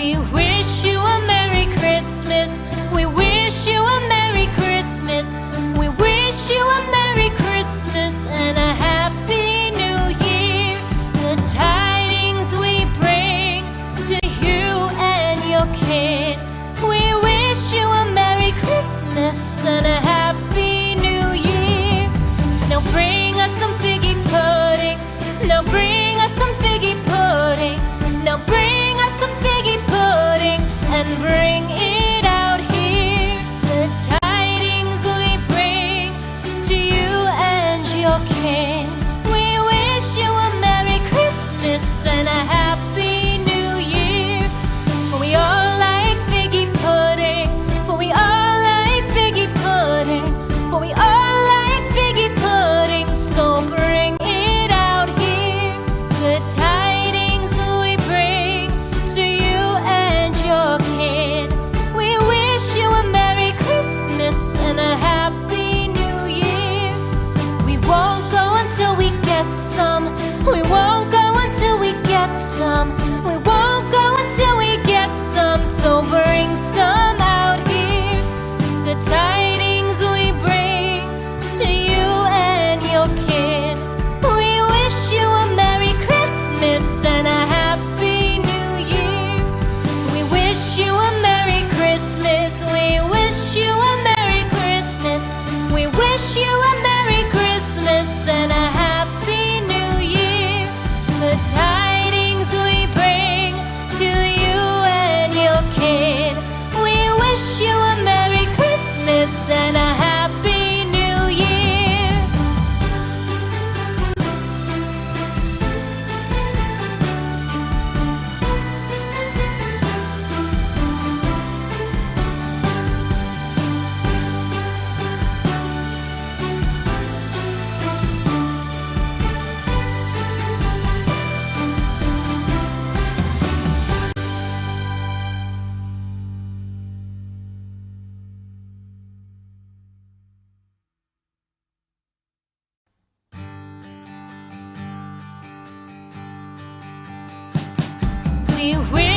We wish you a Merry Christmas. We wish you a Merry Christmas. We wish you a Merry Christmas and a Happy New Year. The tidings we bring to you and your kid. We wish you a Merry Christmas and a Happy New Year. Now bring us some figgy pudding. Now bring us some figgy pudding. Now bring us some figgy pudding and bring it out here. The tidings we bring to you and your king. We wish you a Merry Christmas and a Happy New Year. For we all like figgy pudding. For we all like figgy pudding. For we all like figgy pudding. So bring it out here. The tidings we bring to you and your kid. We wish you a Merry Christmas and a Happy New Year. We won't go until we get some. We won't go until we get some. We won't go until we get some. So bring some out here. The tidings we bring to you and your kid. We wish you a Merry Christmas and a Happy New Year. We wish you a Merry Christmas. We wish you a Merry Christmas. We wish you a Merry Christmas and a Happy New Year. The tidings we bring to you and your kid. We wish you a Merry Christmas and a Happy New Year. We wish